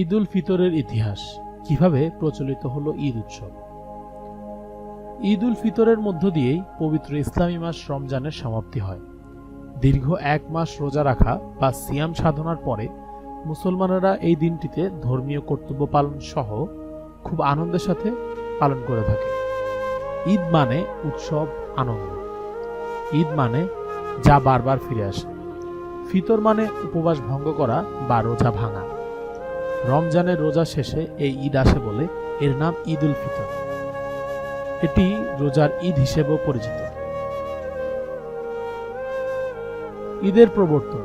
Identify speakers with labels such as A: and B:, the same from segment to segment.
A: ঈদ উল ফিতরের ইতিহাস কিভাবে প্রচলিত হলো ঈদ উৎসব। ঈদ উল ফিতরের মধ্য দিয়েই পবিত্র ইসলামী মাস রমজানের সমাপ্তি হয়। দীর্ঘ এক মাস রোজা রাখা বা সিয়াম সাধনার পরে মুসলমানেরা এই দিনটিতে ধর্মীয় কর্তব্য পালন সহ খুব আনন্দের সাথে পালন করে থাকে। ঈদ মানে উৎসব, আনন্দ। ঈদ মানে যা বারবার ফিরে আসে। ফিতর মানে উপবাস ভঙ্গ করা বা রোজা ভাঙা। রমজানের রোজা শেষে এই ঈদ আসে বলে এর নাম ঈদ উল ফিতর। এটি রোজার ঈদ হিসেবেও পরিচিত। ঈদের প্রবর্তন।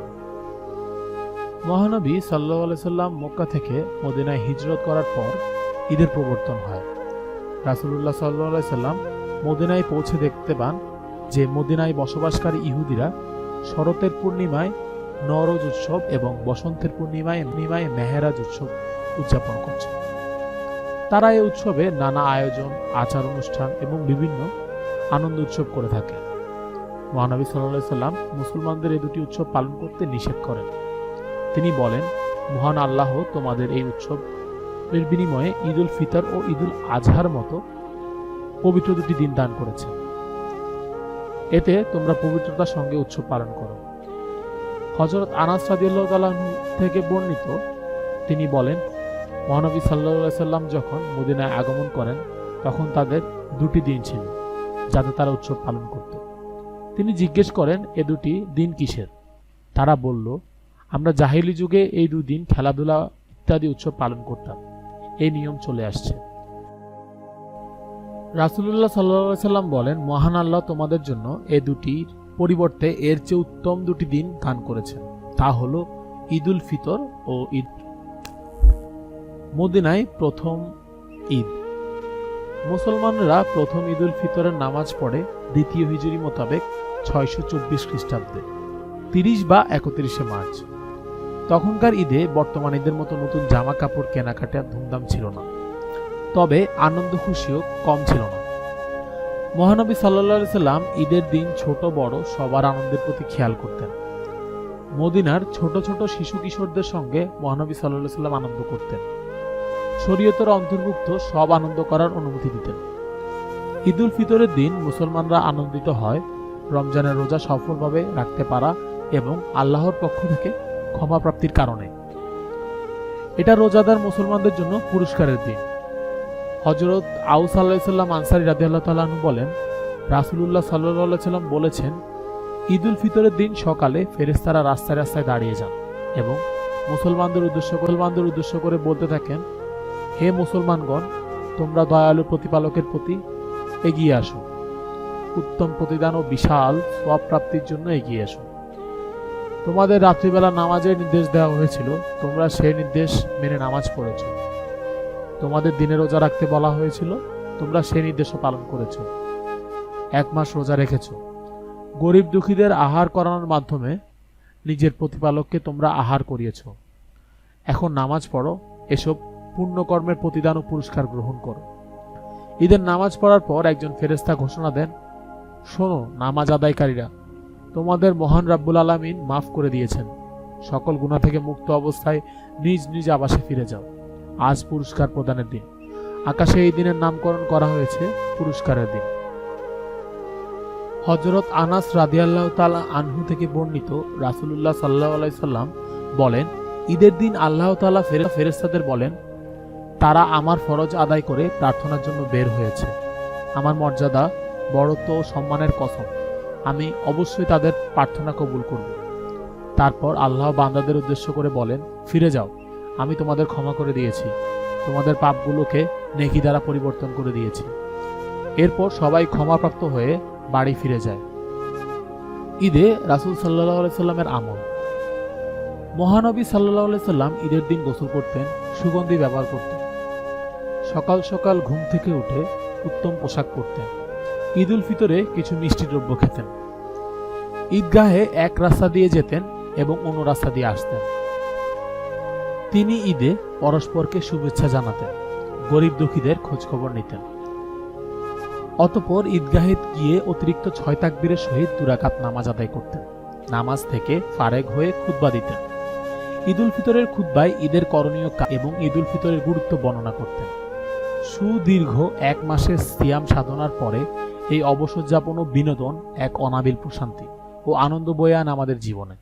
A: মহানবী সাল্লাল্লাহু আলাইহি সাল্লাম মক্কা থেকে মদিনায় হিজরত করার পর ঈদের প্রবর্তন হয়। রাসূলুল্লাহ সাল্লাল্লাহু আলাইহি সাল্লাম মদিনায় পৌঁছে দেখতে পান যে মদিনায় বসবাসকারী ইহুদিরা শরতের পূর্ণিমায় নওরোজ উৎসব এবং বসন্তের পূর্ণিমায় মেহেরাজ উৎসব উদযাপন করছে। তারা এই উৎসবে নানা আয়োজন, আচার অনুষ্ঠান এবং বিভিন্ন আনন্দ উৎসব করে থাকে। মহানবী সাল্লাল্লাহু আলাইহি সাল্লাম মুসলমানদের এই দুটি উৎসব পালন করতে নিষেধ করেন। তিনি বলেন, মহান আল্লাহ তোমাদের এই উৎসবের বিনিময়ে ঈদ উল ফিতর ও ঈদ উল আজহার মতো পবিত্র দুটি দিন দান করেছেন। এতে তোমরা পবিত্রতার সঙ্গে উৎসব পালন করো। হযরত আনাস রাদিয়াল্লাহু তাআলা আনহু থেকে বর্ণিত, তিনি বলেন, মহানবী সাল্লাল্লাহু আলাইহি সাল্লাম যখন মদিনায় আগমন করেন তখন তাদের দুটি দিন ছিল যাতে তারা উৎসব পালন করত। তিনি জিজ্ঞেস করেন, এ দুটি দিন কিসের? তারা বলল, আমরা জাহিলি যুগে এই দুদিন খেলাধুলা ইত্যাদি উৎসব পালন করতাম। এই নিয়ম চলে আসছে। রাসূলুল্লাহ সাল্লাল্লাহু আলাইহি সাল্লাম বলেন, মহান আল্লাহ তোমাদের জন্য এ দুটির পরিবর্তে এর চেয়ে উত্তম দুটি দিন দান করেছেন। তা হলো ঈদ উল ফিতর ও ঈদ। মদিনায় প্রথম ঈদ। মুসলমানরা প্রথম ঈদ উল ফিতরের নামাজ পড়ে দ্বিতীয় হিজরি মোতাবেক 624 খ্রিস্টাব্দে 30 বা 31শে মার্চ। তখনকার ঈদে বর্তমান ঈদের মতো নতুন জামা কাপড় কেনাকাটার ধুমধাম ছিল না, তবে আনন্দ খুশিও কম ছিল না। মহানবী সাল্লাল্লাহু আলাইহি সাল্লাম ঈদের দিন ছোট বড় সবার আনন্দের প্রতি খেয়াল করতেন। মদিনার ছোট ছোট শিশু কিশোরদের সঙ্গে মহানবী সাল্লাল্লাহু আলাইহি সাল্লাম আনন্দ করতেন। শরীয়তের অন্তর্ভুক্ত সব আনন্দ করার অনুমতি দিতেন। ঈদ উল ফিতরের দিন মুসলমানরা আনন্দিত হয় রমজানের রোজা সফলভাবে রাখতে পারা এবং আল্লাহর পক্ষ থেকে ক্ষমা প্রাপ্তির কারণে। এটা রোজাদার মুসলমানদের জন্য পুরস্কারের দিন। হযরত আউস আলাইহিস সালাম আনসারী রাদিয়াল্লাহু তাআলা আনহু বলেন, রাসূলুল্লাহ সাল্লাল্লাহু আলাইহি সাল্লাম বলেছেন, ঈদ উল ফিতরের দিন সকালে ফেরেশতারা রাস্তায় রাস্তায় দাঁড়িয়ে যান এবং মুসলমানদের উদ্দেশ্য করে বলতে থাকেন, হে মুসলমানগণ, তোমরা দয়ালু প্রতিপালকের প্রতি এগিয়ে আসো, উত্তম প্রতিদান ও বিশাল সওয়াব প্রাপ্তির জন্য এগিয়ে আসো। তোমাদের রাত্রিবেলা নামাজের নির্দেশ দেওয়া হয়েছিল, তোমরা সেই নির্দেশ মেনে নামাজ পড়েছ। তোমাদের দিনে রোজা রাখতে বলা হয়েছিল, তোমরা সেই নির্দেশও পালন করেছ। এক মাস রোজা রেখেছ। গরিব দুঃখীদের আহার করানোর মাধ্যমে নিজের প্রতিপালককে তোমরা আহার করিয়েছ। এখন নামাজ পড়ো, এসব পুণ্যকর্মের প্রতিদান ও পুরস্কার গ্রহণ করো। ঈদের নামাজ পড়ার পর একজন ফেরেশতা ঘোষণা দেন, শোনো নামাজ আদায়কারীরা, তোমাদের মহান রাব্বুল আলামিন মাফ করে দিয়েছেন। সকল গুনাহ থেকে মুক্ত অবস্থায় নিজ নিজ আবাসে ফিরে যাও। আজ পুরস্কার প্রদানের দিন। আকাশে এই দিনের নামকরণ করা হয়েছে পুরস্কারের দিন। হযরত আনাস রাদিয়াল্লাহু তাআলা আনহু থেকে বর্ণিত, রাসূলুল্লাহ সাল্লাল্লাহু আলাইহি সাল্লাম বলেন, ঈদের দিন আল্লাহ তাআলা ফেরেশতাদের বলেন, তারা আমার ফরজ আদায় করে প্রার্থনার জন্য বের হয়েছে। আমার মর্যাদা, বড়ত্ব ও সম্মানের কসম, আমি অবশ্যই তাদের প্রার্থনা কবুল করব। তারপর আল্লাহ বান্দাদের উদ্দেশ্য করে বলেন, ফিরে যাও, আমি তোমাদের ক্ষমা করে দিয়েছি, তোমাদের পাপগুলোকে নেকি দ্বারা পরিবর্তন করে দিয়েছি। এরপর সবাই ক্ষমাপ্রাপ্ত হয়ে বাড়ি ফিরে যায়। ঈদে রাসূল সাল্লাল্লাহু আলাইহি সাল্লামের আমল। মহানবী সাল্লাল্লাহু আলাইহি সাল্লাম ঈদের দিন গোসল করতেন, সুগন্ধি ব্যবহার করতেন, সকাল সকাল ঘুম থেকে উঠে উত্তম পোশাক পরতেন। ঈদ উল ফিতরে কিছু মিষ্টি দ্রব্য খেতেন। ঈদগাহে এক রাস্তা দিয়ে যেতেন এবং অন্য রাস্তা দিয়ে আসতেন। তিনি ঈদে পরস্পরকে শুভেচ্ছা জানাতেন, গরিব দুঃখীদের খোঁজখবর নিতেন। অতঃপর ঈদগাহে গিয়ে অতিরিক্ত 6 তাকবীরের সহিত 2 রাকাত নামাজ আদায় করতেন। নামাজ থেকে ফারেগ হয়ে খুতবা দিতেন। ঈদ উল ফিতরের খুতবায় ঈদের করণীয় এবং ঈদ উল ফিতরের গুরুত্ব বর্ণনা করতেন। সুদীর্ঘ 1 মাসের সিয়াম সাধনার পরে এই অবসর যাপন ও বিনোদন এক অনাবিল প্রশান্তি ও আনন্দ বয়ে আনে আমাদের জীবনে।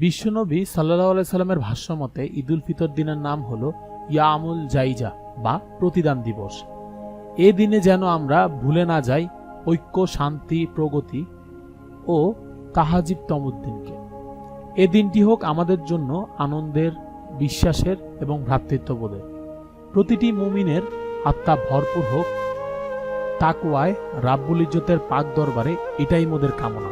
A: বিশ্বনবী সাল্লাল্লাহু আলাইহি সাল্লামের ভাষ্য মতে ঈদ উল ফিতর দিনের নাম হলো ইয়ামুল জাইজা বা প্রতিদান দিবস। এ দিনে যেন আমরা ভুলে না যাই ঐক্য, শান্তি, প্রগতি ও তাহাজিব তমুদ্দিনকে। এ দিনটি হোক আমাদের জন্য আনন্দের, বিশ্বাসের এবং ভ্রাতৃত্ববোধের। প্রতিটি মুমিনের আত্মা ভরপুর হোক তাকওয়ায়, রাব্বুল ইজ্জতের পাক দরবারে, এটাই মোদের কামনা।